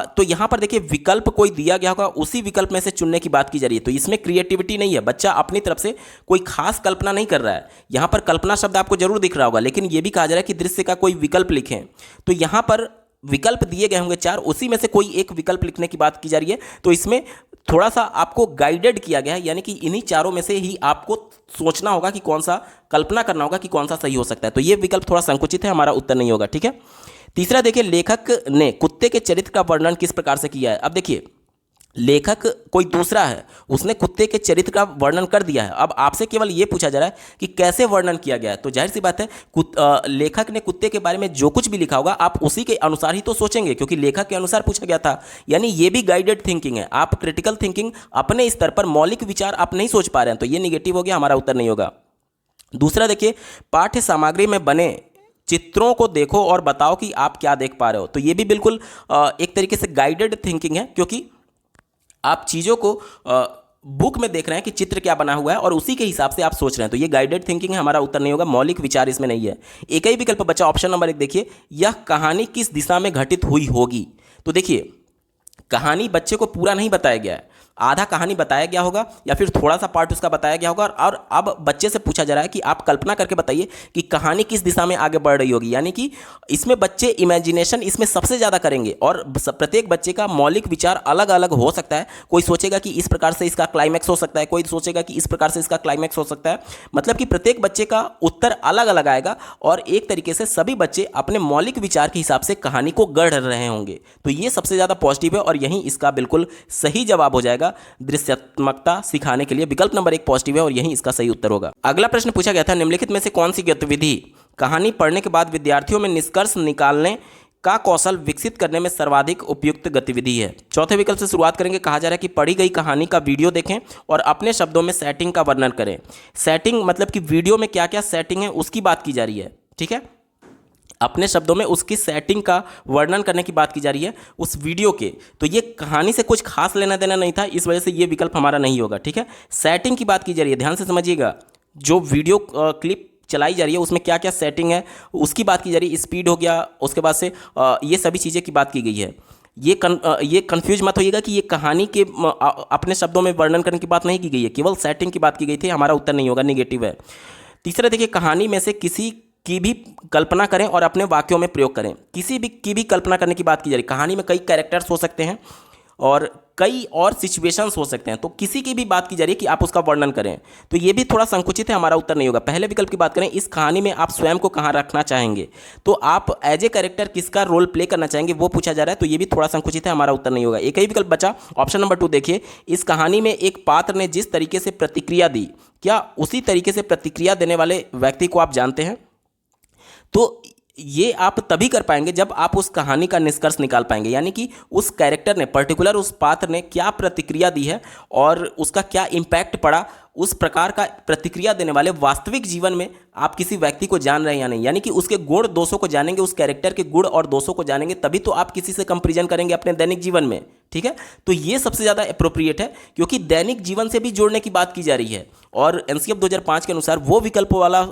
[SPEAKER 1] तो यहाँ पर देखिए विकल्प कोई दिया गया होगा, उसी विकल्प में से चुनने की बात की जा रही है। तो इसमें क्रिएटिविटी नहीं है, बच्चा अपनी तरफ से कोई खास कल्पना नहीं कर रहा है। यहाँ पर कल्पना शब्द आपको जरूर दिख रहा होगा, लेकिन ये भी कहा जा रहा है कि दृश्य का कोई विकल्प लिखें। तो यहाँ पर विकल्प दिए गए होंगे 4, उसी में से कोई एक विकल्प लिखने की बात की जा रही है। तो इसमें थोड़ा सा आपको गाइडेड किया गया है, यानी कि इन्हीं चारों में से ही आपको सोचना होगा कि कौन सा, कल्पना करना होगा कि कौन सा सही हो सकता है। तो ये विकल्प थोड़ा संकुचित है, हमारा उत्तर नहीं होगा। ठीक है, तीसरा देखिए, लेखक ने कुत्ते के चरित्र का वर्णन किस प्रकार से किया है? अब देखिए, लेखक कोई दूसरा है, उसने कुत्ते के चरित्र का वर्णन कर दिया है। अब आपसे केवल ये पूछा जा रहा है कि कैसे वर्णन किया गया है। तो जाहिर सी बात है, लेखक ने कुत्ते के बारे में जो कुछ भी लिखा होगा आप उसी के अनुसार ही तो सोचेंगे, क्योंकि लेखक के अनुसार पूछा गया था। यानी ये भी गाइडेड थिंकिंग है, आप क्रिटिकल थिंकिंग, अपने स्तर पर मौलिक विचार आप नहीं सोच पा रहे हैं, तो ये निगेटिव हो गया, हमारा उत्तर नहीं होगा। दूसरा देखिए, पाठ्य सामग्री में बने चित्रों को देखो और बताओ कि आप क्या देख पा रहे हो। तो ये भी बिल्कुल एक तरीके से गाइडेड थिंकिंग है, क्योंकि आप चीज़ों को बुक में देख रहे हैं कि चित्र क्या बना हुआ है और उसी के हिसाब से आप सोच रहे हैं। तो ये गाइडेड थिंकिंग है, हमारा उत्तर नहीं होगा, मौलिक विचार इसमें नहीं है। एक ही विकल्प बचा, ऑप्शन नंबर 1 देखिए, यह कहानी किस दिशा में घटित हुई होगी। तो देखिए, कहानी बच्चे को पूरा नहीं बताया गया है, आधा कहानी बताया गया होगा या फिर थोड़ा सा पार्ट उसका बताया गया होगा, और अब बच्चे से पूछा जा रहा है कि आप कल्पना करके बताइए कि कहानी किस दिशा में आगे बढ़ रही होगी। यानी कि इसमें बच्चे इमेजिनेशन इसमें सबसे ज़्यादा करेंगे, और प्रत्येक बच्चे का मौलिक विचार अलग अलग हो सकता है। कोई सोचेगा कि इस प्रकार से इसका क्लाइमैक्स हो सकता है, कोई सोचेगा कि इस प्रकार से इसका क्लाइमैक्स हो सकता है। मतलब कि प्रत्येक बच्चे का उत्तर अलग अलग आएगा, और एक तरीके से सभी बच्चे अपने मौलिक विचार के हिसाब से कहानी को गढ़ रहे होंगे। तो ये सबसे ज़्यादा पॉजिटिव है, और यही इसका बिल्कुल सही जवाब हो जाएगा। दृश्यात्मकता सिखाने के लिए विकल्प नंबर 1 पॉजिटिव है, और यही इसका सही उत्तर होगा। अगला प्रश्न पूछा गया था, निम्नलिखित में से कौन सी गतिविधि कहानी पढ़ने के बाद विद्यार्थियों में निष्कर्ष निकालने का कौशल विकसित करने में सर्वाधिक उपयुक्त गतिविधि है? चौथे विकल्प से शुरुआत करेंगे। कहा जा रहा है कि पढ़ी गई कहानी का वीडियो देखें और अपने शब्दों में सेटिंग का वर्णन करें। सेटिंग मतलब कि वीडियो में क्या क्या सेटिंग है उसकी बात की जा रही है। ठीक है, अपने शब्दों में उसकी सेटिंग का वर्णन करने की बात की जा रही है उस वीडियो के। तो ये कहानी से कुछ खास लेना देना नहीं था, इस वजह से ये विकल्प हमारा नहीं होगा। ठीक है, सेटिंग की बात की जा रही है, ध्यान से समझिएगा। जो वीडियो क्लिप चलाई जा रही है उसमें क्या क्या सेटिंग है उसकी बात की जा रही है। स्पीड हो गया, उसके बाद से ये सभी चीज़ें की बात की गई है। ये कंफ्यूज मत होइएगा कि ये कहानी के अपने शब्दों में वर्णन करने की बात नहीं की गई है, केवल सेटिंग की बात की गई थी। हमारा उत्तर नहीं होगा, निगेटिव है। तीसरा देखिए, कहानी में से किसी की भी कल्पना करें और अपने वाक्यों में प्रयोग करें। किसी भी की भी कल्पना करने की बात की जा रही है। कहानी में कई कैरेक्टर्स हो सकते हैं और कई और सिचुएशंस हो सकते हैं, तो किसी की भी बात की जा रही है कि आप उसका वर्णन करें। तो ये भी थोड़ा संकुचित है, हमारा उत्तर नहीं होगा। पहले विकल्प की बात करें, इस कहानी में आप स्वयं को कहाँ रखना चाहेंगे, तो आप एज ए कैरेक्टर किसका रोल प्ले करना चाहेंगे वो पूछा जा रहा है। तो ये भी थोड़ा संकुचित है, हमारा उत्तर नहीं होगा। एक ही विकल्प बचा, ऑप्शन नंबर 2 देखिए, इस कहानी में एक पात्र ने जिस तरीके से प्रतिक्रिया दी, क्या उसी तरीके से प्रतिक्रिया देने वाले व्यक्ति को आप जानते हैं? तो ये आप तभी कर पाएंगे जब आप उस कहानी का निष्कर्ष निकाल पाएंगे, यानी कि उस कैरेक्टर ने, पर्टिकुलर उस पात्र ने क्या प्रतिक्रिया दी है और उसका क्या इम्पैक्ट पड़ा। उस प्रकार का प्रतिक्रिया देने वाले वास्तविक जीवन में आप किसी व्यक्ति को जान रहे हैं या नहीं, यानी कि उसके गुण दोषों को जानेंगे, उस कैरेक्टर के गुण और दोषों को जानेंगे, तभी तो आप किसी से कंपैरिजन करेंगे अपने दैनिक जीवन में। ठीक है, तो ये सबसे ज़्यादा अप्रोप्रिएट है, क्योंकि दैनिक जीवन से भी जोड़ने की बात की जा रही है। और एनसीएफ 2005 के अनुसार वो विकल्प वाला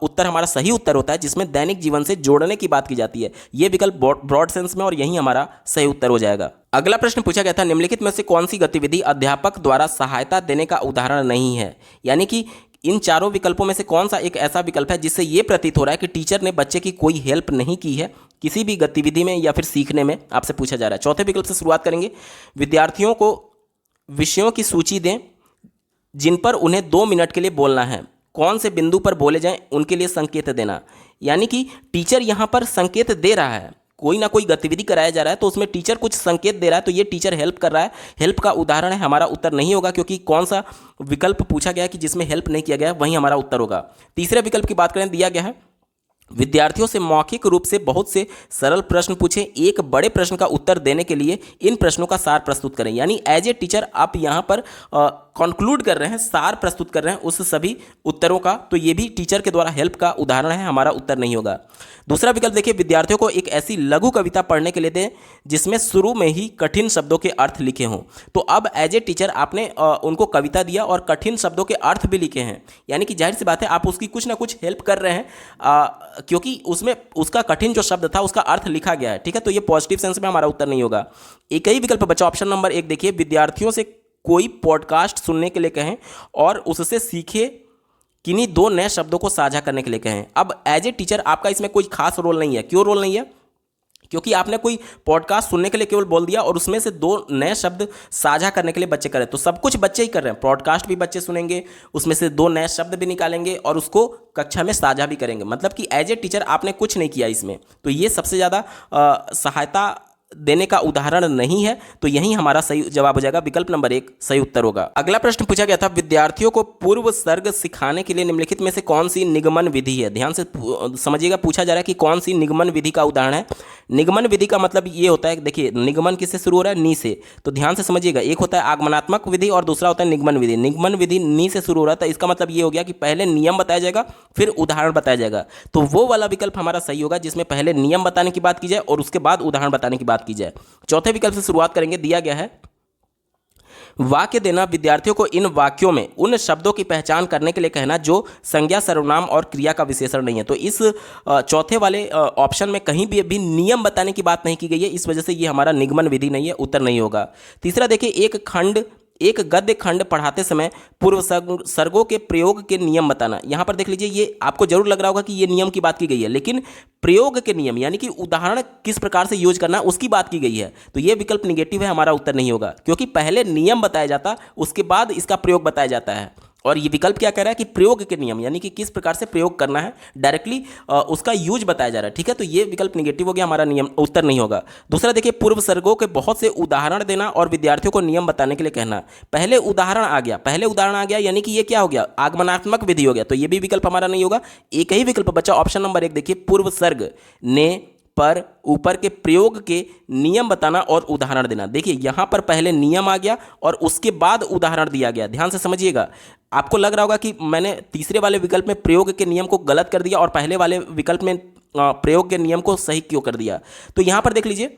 [SPEAKER 1] उत्तर हमारा सही उत्तर होता है जिसमें दैनिक जीवन से जोड़ने की बात की जाती है। ये विकल्प ब्रॉड सेंस में, और यही हमारा सही उत्तर हो जाएगा। अगला प्रश्न पूछा गया था, निम्नलिखित में से कौन सी गतिविधि अध्यापक द्वारा सहायता देने का उदाहरण नहीं है? यानी कि इन चारों विकल्पों में से कौन सा एक ऐसा विकल्प है जिससे ये प्रतीत हो रहा है कि टीचर ने बच्चे की कोई हेल्प नहीं की है किसी भी गतिविधि में या फिर सीखने में, आपसे पूछा जा रहा है। चौथे विकल्प से शुरुआत करेंगे, विद्यार्थियों को विषयों की सूची दें जिन पर उन्हें 2 मिनट के लिए बोलना है, कौन से बिंदु पर बोले जाएं उनके लिए संकेत देना। यानी कि टीचर यहाँ पर संकेत दे रहा है, कोई ना कोई गतिविधि कराया जा रहा है तो उसमें टीचर कुछ संकेत दे रहा है, तो ये टीचर हेल्प कर रहा है, हेल्प का उदाहरण है। हमारा उत्तर नहीं होगा, क्योंकि कौन सा विकल्प पूछा गया है कि जिसमें हेल्प नहीं किया गया है, वही हमारा उत्तर होगा। तीसरे विकल्प की बात करें, दिया गया है विद्यार्थियों से मौखिक रूप से बहुत से सरल प्रश्न पूछें, एक बड़े प्रश्न का उत्तर देने के लिए इन प्रश्नों का सार प्रस्तुत करें। यानी एज ए टीचर आप यहाँ पर कंक्लूड कर रहे हैं, सार प्रस्तुत कर रहे हैं उस सभी उत्तरों का, तो ये भी टीचर के द्वारा हेल्प का उदाहरण है, हमारा उत्तर नहीं होगा। दूसरा विकल्प देखिए, विद्यार्थियों को एक ऐसी लघु कविता पढ़ने के लिए दें जिसमें शुरू में ही कठिन शब्दों के अर्थ लिखे हों। तो अब एज ए टीचर आपने उनको कविता दिया और कठिन शब्दों के अर्थ भी लिखे हैं, यानी कि जाहिर सी बात है आप उसकी कुछ ना कुछ हेल्प कर रहे हैं, क्योंकि उसमें उसका कठिन जो शब्द था उसका अर्थ लिखा गया है। ठीक है, तो ये पॉजिटिव सेंस में हमारा उत्तर नहीं होगा। एक ही विकल्प बचा ऑप्शन नंबर 1 देखिए, विद्यार्थियों से कोई पॉडकास्ट सुनने के लिए कहें और उससे सीखे किन्हीं 2 नए शब्दों को साझा करने के लिए कहें। अब एज ए टीचर आपका इसमें कोई खास रोल नहीं है। क्यों रोल नहीं है? क्योंकि आपने कोई पॉडकास्ट सुनने के लिए केवल बोल दिया और उसमें से 2 नए शब्द साझा करने के लिए बच्चे करें, तो सब कुछ बच्चे ही कर रहे हैं। पॉडकास्ट भी बच्चे सुनेंगे, उसमें से 2 नए शब्द भी निकालेंगे और उसको कक्षा में साझा भी करेंगे। मतलब कि एज ए टीचर आपने कुछ नहीं किया इसमें, तो ये सबसे ज़्यादा सहायता देने का उदाहरण नहीं है, तो यही हमारा सही जवाब हो जाएगा, विकल्प नंबर 1 सही उत्तर होगा। अगला प्रश्न पूछा गया था, विद्यार्थियों को पूर्व सर्ग सिखाने के लिए निम्नलिखित में से कौन सी निगमन विधि है? ध्यान से समझिएगा, पूछा जा रहा है कि कौन सी निगमन विधि का उदाहरण है। निगमन विधि का मतलब ये होता है, देखिए निगमन किससे शुरू हो रहा है? नी से, तो ध्यान से समझिएगा, एक होता है आगमनात्मक विधि और दूसरा होता है निगमन विधि। निगमन विधि नी से शुरू हो रहा था, इसका मतलब ये हो गया कि पहले नियम बताया जाएगा फिर उदाहरण बताया जाएगा, तो वो वाला विकल्प हमारा सही होगा जिसमें पहले नियम बताने की बात की जाए और उसके बाद उदाहरण बताने की बात की जाए। चौथे विकल्प से शुरुआत करेंगे, दिया गया है वाक्य देना, विद्यार्थियों को इन वाक्यों में उन शब्दों की पहचान करने के लिए कहना जो संज्ञा, सर्वनाम और क्रिया का विशेषण नहीं है। तो इस चौथे वाले ऑप्शन में कहीं भी अभी नियम बताने की बात नहीं की गई है, इस वजह से ये हमारा निगमन विधि नहीं है, उत्तर नहीं होगा। तीसरा देखिए, एक गद्य खंड पढ़ाते समय पूर्व सर्गों के प्रयोग के नियम बताना। यहाँ पर देख लीजिए, ये आपको जरूर लग रहा होगा कि ये नियम की बात की गई है, लेकिन प्रयोग के नियम यानी कि उदाहरण किस प्रकार से यूज करना उसकी बात की गई है, तो ये विकल्प निगेटिव है, हमारा उत्तर नहीं होगा, क्योंकि पहले नियम बताया जाता उसके बाद इसका प्रयोग बताया जाता है। और ये विकल्प क्या कह रहा है कि प्रयोग के नियम यानी कि किस प्रकार से प्रयोग करना है, डायरेक्टली उसका यूज बताया जा रहा है। ठीक है, तो ये विकल्प निगेटिव हो गया, हमारा नियम उत्तर नहीं होगा। दूसरा देखिए, पूर्व सर्गों के बहुत से उदाहरण देना और विद्यार्थियों को नियम बताने के लिए कहना। पहले उदाहरण आ गया यानी कि ये क्या हो गया? आगमनात्मक विधि हो गया, तो ये भी विकल्प हमारा नहीं होगा। एक ही विकल्प बचा ऑप्शन नंबर 1 देखिए, पूर्व सर्ग ने, पर, ऊपर के प्रयोग के नियम बताना और उदाहरण देना। देखिए यहां पर पहले नियम आ गया और उसके बाद उदाहरण दिया गया, ध्यान से समझिएगा। आपको लग रहा होगा कि मैंने तीसरे वाले विकल्प में प्रयोग के नियम को गलत कर दिया और पहले वाले विकल्प में प्रयोग के नियम को सही क्यों कर दिया। तो यहां पर देख लीजिए,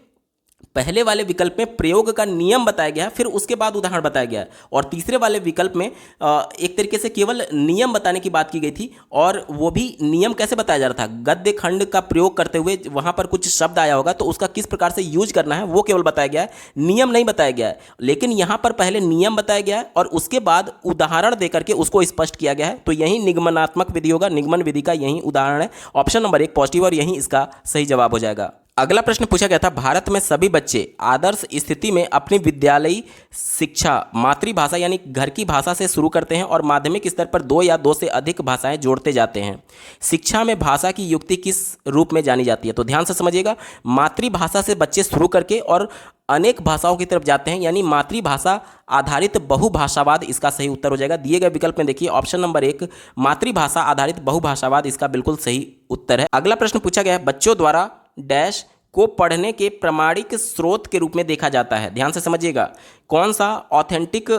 [SPEAKER 1] पहले वाले विकल्प में प्रयोग का नियम बताया गया है, फिर उसके बाद उदाहरण बताया गया है, और तीसरे वाले विकल्प में एक तरीके से केवल नियम बताने की बात की गई थी, और वो भी नियम कैसे बताया जा रहा था? गद्य खंड का प्रयोग करते हुए वहां पर कुछ शब्द आया होगा तो उसका किस प्रकार से यूज करना है वो केवल बताया गया है, नियम नहीं बताया गया है। लेकिन यहां पर पहले नियम बताया गया है और उसके बाद उदाहरण देकर के उसको स्पष्ट किया गया है, तो यही निगमनात्मक विधि होगा, निगमन विधि का यही उदाहरण है। ऑप्शन नंबर 1 पॉजिटिव और यही इसका सही जवाब हो जाएगा। अगला प्रश्न पूछा गया था, भारत में सभी बच्चे आदर्श स्थिति में अपनी विद्यालयी शिक्षा मातृभाषा यानी घर की भाषा से शुरू करते हैं और माध्यमिक स्तर पर 2 या 2 से अधिक भाषाएं जोड़ते जाते हैं। शिक्षा में भाषा की युक्ति किस रूप में जानी जाती है? तो ध्यान से समझिएगा, मातृभाषा से बच्चे शुरू करके और अनेक भाषाओं की तरफ जाते हैं, यानी मातृभाषा आधारित बहुभाषावाद इसका सही उत्तर हो जाएगा। दिए गए विकल्प में देखिए ऑप्शन नंबर 1 मातृभाषा आधारित बहुभाषावाद इसका बिल्कुल सही उत्तर है। अगला प्रश्न पूछा गया है, बच्चों द्वारा डैश को पढ़ने के प्रामाणिक स्रोत के रूप में देखा जाता है। ध्यान से समझिएगा, कौन सा ऑथेंटिक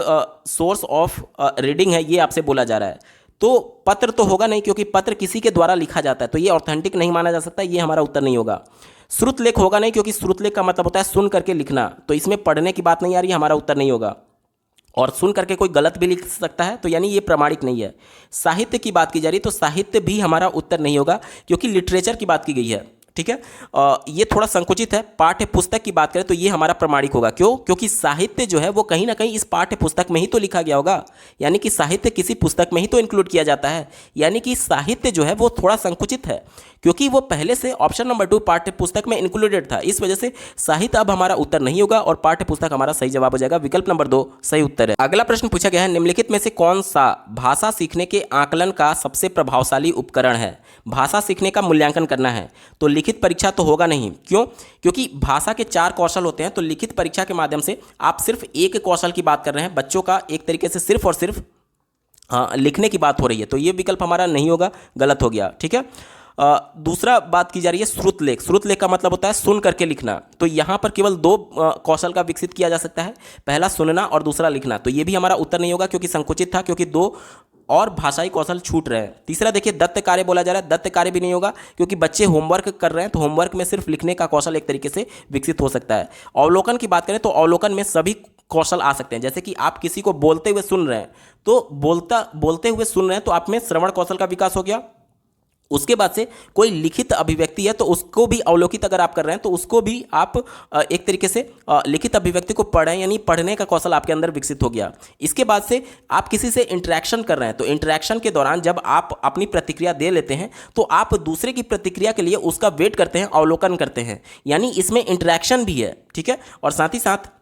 [SPEAKER 1] सोर्स ऑफ रीडिंग है ये आपसे बोला जा रहा है। तो पत्र तो होगा नहीं, क्योंकि पत्र किसी के द्वारा लिखा जाता है, तो ये ऑथेंटिक नहीं माना जा सकता, ये हमारा उत्तर नहीं होगा। श्रुतलेख होगा नहीं, क्योंकि श्रुतलेख का मतलब होता है सुन करके लिखना, तो इसमें पढ़ने की बात नहीं आ रही, हमारा उत्तर नहीं होगा। और सुन करके कोई गलत भी लिख सकता है, तो यानी ये प्रामाणिक नहीं है। साहित्य की बात की जा रही है, तो साहित्य भी हमारा उत्तर नहीं होगा, क्योंकि लिटरेचर की बात की गई है। ठीक है, ये थोड़ा संकुचित है। पाठ्य पुस्तक की बात करें तो ये हमारा प्रमाणिक होगा। क्यों? क्योंकि साहित्य जो है वो कहीं ना कहीं इस पाठ्य पुस्तक में ही तो लिखा गया होगा, यानी कि साहित्य किसी पुस्तक में ही तो इंक्लूड किया जाता है, यानी कि साहित्य जो है वो थोड़ा संकुचित है, क्योंकि वो पहले से ऑप्शन नंबर 2 पाठ्य पुस्तक में इंक्लूडेड था। इस वजह से साहित्य अब हमारा उत्तर नहीं होगा और पाठ्य पुस्तक हमारा सही जवाब हो जाएगा, विकल्प नंबर 2 सही उत्तर है। अगला प्रश्न पूछा गया है, निम्नलिखित में से कौन सा भाषा सीखने के आकलन का सबसे प्रभावशाली उपकरण है? भाषा सीखने का मूल्यांकन करना है तो लिखित परीक्षा तो होगा नहीं। क्यों? क्योंकि भाषा के 4 कौशल होते हैं, तो लिखित परीक्षा के माध्यम से आप सिर्फ एक कौशल की बात कर रहे हैं, बच्चों का एक तरीके से सिर्फ और सिर्फ लिखने की बात हो रही है, तो ये विकल्प हमारा नहीं होगा, गलत हो गया। ठीक है, दूसरा बात की जा रही है श्रुत लेख। श्रुत लेख का मतलब होता है सुन करके लिखना। तो यहाँ पर केवल दो कौशल का विकसित किया जा सकता है, पहला सुनना और दूसरा लिखना। तो ये भी हमारा उत्तर नहीं होगा क्योंकि संकुचित था, क्योंकि दो और भाषाई कौशल छूट रहे हैं। तीसरा देखिए दत्त कार्य बोला जा रहा है, दत्त कार्य भी नहीं होगा क्योंकि बच्चे होमवर्क कर रहे हैं, तो होमवर्क में सिर्फ लिखने का कौशल एक तरीके से विकसित हो सकता है। अवलोकन की बात करें तो अवलोकन में सभी कौशल आ सकते हैं, जैसे कि आप किसी को बोलते हुए सुन रहे हैं, तो बोलते हुए सुन रहे हैं तो आप में श्रवण कौशल का विकास हो गया। उसके बाद से कोई लिखित अभिव्यक्ति है तो उसको भी अवलोकित अगर आप कर रहे हैं तो उसको भी आप एक तरीके से लिखित अभिव्यक्ति को पढ़ें, यानी पढ़ने का कौशल आपके अंदर विकसित हो गया। इसके बाद से आप किसी से इंटरेक्शन कर रहे हैं, तो इंटरेक्शन के दौरान जब आप अपनी प्रतिक्रिया दे लेते हैं तो आप दूसरे की प्रतिक्रिया के लिए उसका वेट करते हैं, अवलोकन करते हैं, यानी इसमें इंटरेक्शन भी है। ठीक है। और साथ ही साथ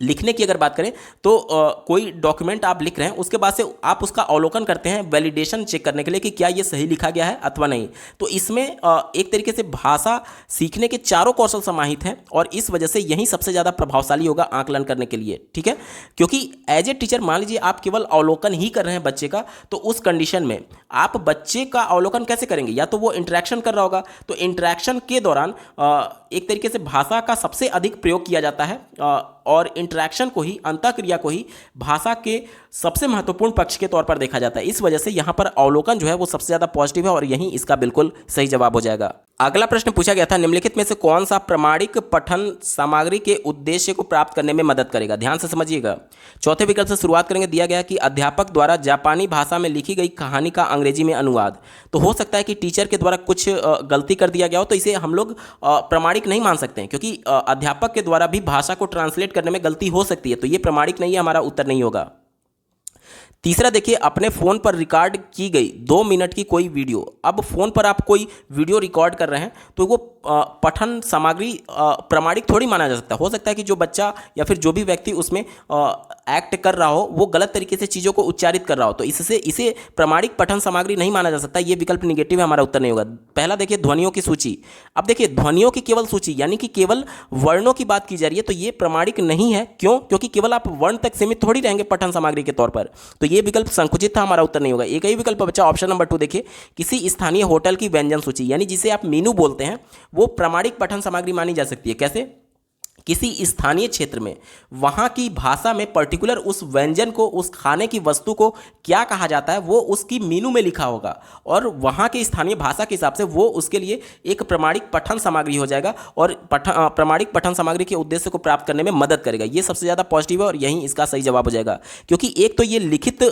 [SPEAKER 1] लिखने की अगर बात करें तो कोई डॉक्यूमेंट आप लिख रहे हैं, उसके बाद से आप उसका अवलोकन करते हैं वैलिडेशन चेक करने के लिए कि क्या ये सही लिखा गया है अथवा नहीं। तो इसमें एक तरीके से भाषा सीखने के चारों कौशल समाहित हैं और इस वजह से यही सबसे ज़्यादा प्रभावशाली होगा आकलन करने के लिए। ठीक है। क्योंकि एज ए टीचर मान लीजिए आप केवल अवलोकन ही कर रहे हैं बच्चे का, तो उस कंडीशन में आप बच्चे का अवलोकन कैसे करेंगे? या तो वो इंटरेक्शन कर रहा होगा, तो इंटरेक्शन के दौरान एक तरीके से भाषा का सबसे अधिक प्रयोग किया जाता है और इंटरेक्शन को ही, अंतःक्रिया को ही भाषा के सबसे महत्वपूर्ण पक्ष के तौर पर देखा जाता है। इस वजह से यहाँ पर अवलोकन जो है वो सबसे ज़्यादा पॉजिटिव है और यही इसका बिल्कुल सही जवाब हो जाएगा। अगला प्रश्न पूछा गया था, निम्नलिखित में से कौन सा प्रामाणिक पठन सामग्री के उद्देश्य को प्राप्त करने में मदद करेगा? ध्यान से समझिएगा। चौथे विकल्प से शुरुआत करेंगे। दिया गया कि अध्यापक द्वारा जापानी भाषा में लिखी गई कहानी का अंग्रेजी में अनुवाद। तो हो सकता है कि टीचर के द्वारा कुछ गलती कर दिया गया हो, तो इसे हम लोग प्रामाणिक नहीं मान सकते हैं क्योंकि अध्यापक के द्वारा भी भाषा को ट्रांसलेट करने में गलती हो सकती है, तो ये प्रामाणिक नहीं है, हमारा उत्तर नहीं होगा। तीसरा देखिए, अपने फ़ोन पर रिकॉर्ड की गई 2 मिनट की कोई वीडियो। अब फ़ोन पर आप कोई वीडियो रिकॉर्ड कर रहे हैं तो वो पठन सामग्री प्रामाणिक थोड़ी माना जा सकता है। हो सकता है कि जो बच्चा या फिर जो भी व्यक्ति उसमें एक्ट कर रहा हो वो गलत तरीके से चीज़ों को उच्चारित कर रहा हो, तो इससे इसे प्रामाणिक पठन सामग्री नहीं माना जा सकता। ये विकल्प निगेटिव है, हमारा उत्तर नहीं होगा। पहला देखिए ध्वनियों की सूची। अब देखिए ध्वनियों की केवल सूची यानी कि केवल वर्णों की बात की जा रही है, तो ये प्रामाणिक नहीं है। क्यों? क्योंकि केवल आप वर्ण तक सीमित थोड़ी रहेंगे पठन सामग्री के तौर पर, तो ये विकल्प संकुचित था, हमारा उत्तर नहीं होगा। एक ही विकल्प बचा ऑप्शन नंबर 2। देखिए, किसी स्थानीय होटल की व्यंजन सूची, यानी जिसे आप मेनू बोलते हैं, वो प्रामाणिक पठन सामग्री मानी जा सकती है। कैसे? किसी स्थानीय क्षेत्र में वहाँ की भाषा में पर्टिकुलर उस व्यंजन को, उस खाने की वस्तु को क्या कहा जाता है वो उसकी मेनू में लिखा होगा और वहाँ के स्थानीय भाषा के हिसाब से वो उसके लिए एक प्रामाणिक पठन सामग्री हो जाएगा और प्रामाणिक पठन सामग्री के उद्देश्य को प्राप्त करने में मदद करेगा। ये सबसे ज़्यादा पॉजिटिव है और यही इसका सही जवाब हो जाएगा, क्योंकि एक तो ये लिखित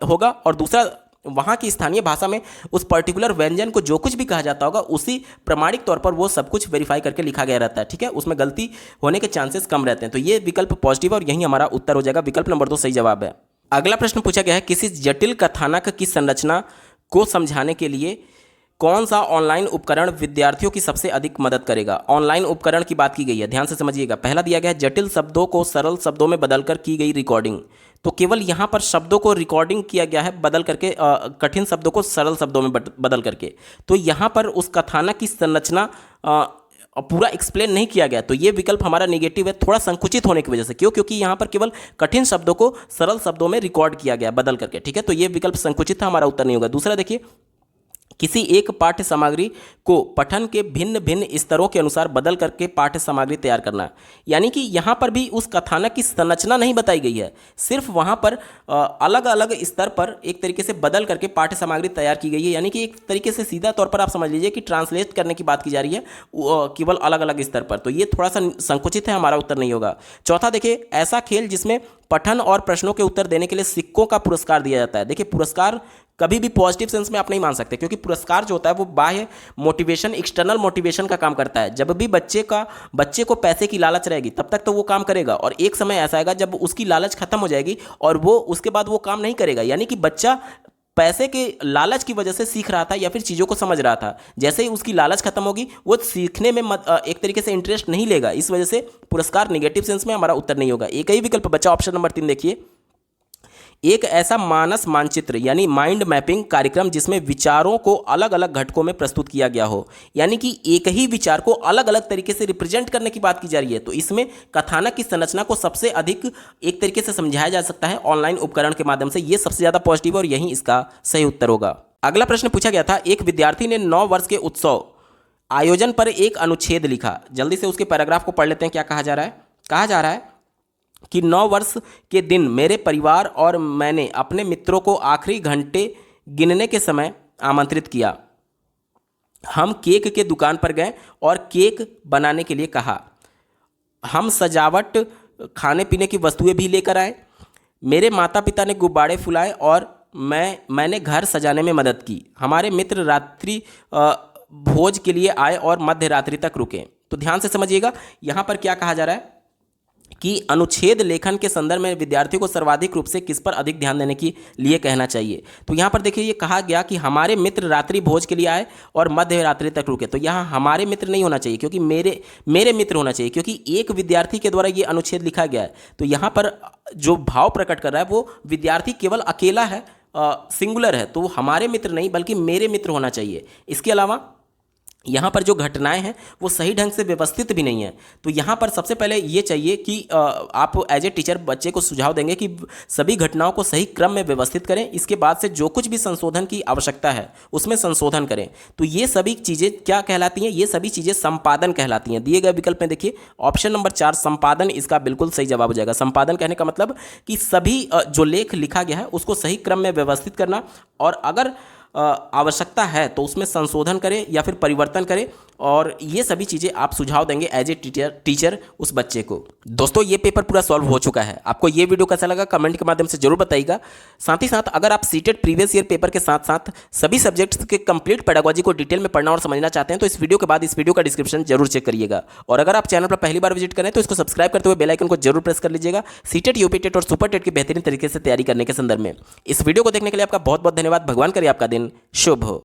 [SPEAKER 1] होगा और दूसरा वहाँ की स्थानीय भाषा में उस पर्टिकुलर व्यंजन को जो कुछ भी कहा जाता होगा उसी प्रमाणिक तौर पर वो सब कुछ वेरीफाई करके लिखा गया रहता है। ठीक है, उसमें गलती होने के चांसेस कम रहते हैं। तो ये विकल्प पॉजिटिव है और यही हमारा उत्तर हो जाएगा। विकल्प नंबर 2 सही जवाब है। अगला प्रश्न पूछा गया है, किसी जटिल कथानक की संरचना को समझाने के लिए कौन सा ऑनलाइन उपकरण विद्यार्थियों की सबसे अधिक मदद करेगा? ऑनलाइन उपकरण की बात की गई है, ध्यान से समझिएगा। पहला दिया गया है जटिल शब्दों को सरल शब्दों में बदलकर की गई रिकॉर्डिंग। तो केवल यहाँ पर शब्दों को रिकॉर्डिंग किया गया है बदल करके, कठिन शब्दों को सरल शब्दों में बदल करके। तो यहाँ पर उस कथानक की संरचना पूरा एक्सप्लेन नहीं किया गया, तो ये विकल्प हमारा नेगेटिव है, थोड़ा संकुचित होने की वजह से। क्यों? क्योंकि यहाँ पर केवल कठिन शब्दों को सरल शब्दों में रिकॉर्ड किया गया बदल करके। ठीक है, तो ये विकल्प संकुचित था, हमारा उत्तर नहीं होगा। दूसरा देखिए, किसी एक पाठ्य सामग्री को पठन के भिन्न भिन्न स्तरों के अनुसार बदल करके पाठ्य सामग्री तैयार करना, यानी कि यहाँ पर भी उस कथानक की संरचना नहीं बताई गई है, सिर्फ वहाँ पर अलग अलग स्तर पर एक तरीके से बदल करके पाठ्य सामग्री तैयार की गई है। यानी कि एक तरीके से सीधा तौर पर आप समझ लीजिए कि ट्रांसलेट करने की बात की जा रही है केवल अलग अलग स्तर पर, तो ये थोड़ा सा संकुचित है, हमारा उत्तर नहीं होगा। चौथा देखिए, ऐसा खेल जिसमें पठन और प्रश्नों के उत्तर देने के लिए सिक्कों का पुरस्कार दिया जाता है। देखिए, पुरस्कार कभी भी पॉजिटिव सेंस में आप नहीं मान सकते, क्योंकि पुरस्कार जो होता है वो बाह्य मोटिवेशन, एक्सटर्नल मोटिवेशन का काम करता है। जब भी बच्चे को पैसे की लालच रहेगी तब तक तो वो काम करेगा, और एक समय ऐसा आएगा जब उसकी लालच खत्म हो जाएगी और वो उसके बाद वो काम नहीं करेगा। यानी कि बच्चा पैसे के लालच की वजह से सीख रहा था या फिर चीज़ों को समझ रहा था, जैसे ही उसकी लालच खत्म होगी वो सीखने में एक तरीके से इंटरेस्ट नहीं लेगा। इस वजह से पुरस्कार नेगेटिव सेंस में हमारा उत्तर नहीं होगा। एक ही विकल्प बचा ऑप्शन नंबर 3। देखिए, एक ऐसा मानस मानचित्र यानी माइंड मैपिंग कार्यक्रम जिसमें विचारों को अलग अलग घटकों में प्रस्तुत किया गया हो, यानी कि एक ही विचार को अलग अलग तरीके से रिप्रेजेंट करने की बात की जा रही है। तो इसमें कथानक की संरचना को सबसे अधिक एक तरीके से समझाया जा सकता है ऑनलाइन उपकरण के माध्यम से। यह सबसे ज़्यादा पॉजिटिव और यही इसका सही उत्तर होगा। अगला प्रश्न पूछा गया था, एक विद्यार्थी ने 9 वर्ष के उत्सव आयोजन पर एक अनुच्छेद लिखा। जल्दी से उसके पैराग्राफ को पढ़ लेते हैं। क्या कहा जा रहा है? कहा जा रहा है कि 9 वर्ष के दिन मेरे परिवार और मैंने अपने मित्रों को आखिरी घंटे गिनने के समय आमंत्रित किया। हम केक के दुकान पर गए और केक बनाने के लिए कहा। हम सजावट, खाने पीने की वस्तुएं भी लेकर आए। मेरे माता पिता ने गुब्बारे फुलाए और मैंने घर सजाने में मदद की। हमारे मित्र रात्रि भोज के लिए आए और मध्य रात्रि तक रुके। तो ध्यान से समझिएगा, यहाँ पर क्या कहा जा रहा है कि अनुच्छेद लेखन के संदर्भ में विद्यार्थियों को सर्वाधिक रूप से किस पर अधिक ध्यान देने के लिए कहना चाहिए। तो यहाँ पर देखिए, ये कहा गया कि हमारे मित्र रात्रि भोज के लिए आए और मध्य रात्रि तक रुके। तो यहाँ हमारे मित्र नहीं होना चाहिए, क्योंकि मेरे मित्र होना चाहिए, क्योंकि एक विद्यार्थी के द्वारा ये अनुच्छेद लिखा गया है। तो यहाँ पर जो भाव प्रकट कर रहा है वो विद्यार्थी केवल अकेला है, सिंगुलर है। तो हमारे मित्र नहीं बल्कि मेरे मित्र होना चाहिए। इसके अलावा यहाँ पर जो घटनाएं हैं वो सही ढंग से व्यवस्थित भी नहीं है। तो यहाँ पर सबसे पहले ये चाहिए कि आप एज ए टीचर बच्चे को सुझाव देंगे कि सभी घटनाओं को सही क्रम में व्यवस्थित करें। इसके बाद से जो कुछ भी संशोधन की आवश्यकता है उसमें संशोधन करें। तो ये सभी चीज़ें क्या कहलाती हैं? ये सभी चीज़ें संपादन कहलाती हैं। दिए गए विकल्प में देखिए ऑप्शन नंबर 4 संपादन इसका बिल्कुल सही जवाब हो जाएगा। संपादन कहने का मतलब कि सभी जो लेख लिखा गया है उसको सही क्रम में व्यवस्थित करना, और अगर आवश्यकता है तो उसमें संशोधन करें या फिर परिवर्तन करें। और ये सभी चीज़ें आप सुझाव देंगे एज ए टीचर उस बच्चे को। दोस्तों, ये पेपर पूरा सॉल्व हो चुका है। आपको ये वीडियो कैसा लगा कमेंट के माध्यम से जरूर बताइएगा। साथ ही साथ अगर आप सीटेट प्रीवियस ईयर पेपर के साथ साथ सभी सब्जेक्ट्स के कंप्लीट पेडागोजी को डिटेल में पढ़ना और समझना चाहते हैं तो इस वीडियो के बाद इस वीडियो का डिस्क्रिप्शन जरूर चेक करिएगा। और अगर आप चैनल पर पहली बार विजिट करें तो इसको सब्सक्राइब करते हुए बेल आइकन को जरूर प्रेस कर लीजिएगा, सीटेट, यूपी टेट और सुपर टेट की बेहतरीन तरीके से तैयारी करने के संदर्भ में। इस वीडियो को देखने के लिए आपका बहुत बहुत धन्यवाद। भगवान करे आपका दिन शुभ हो।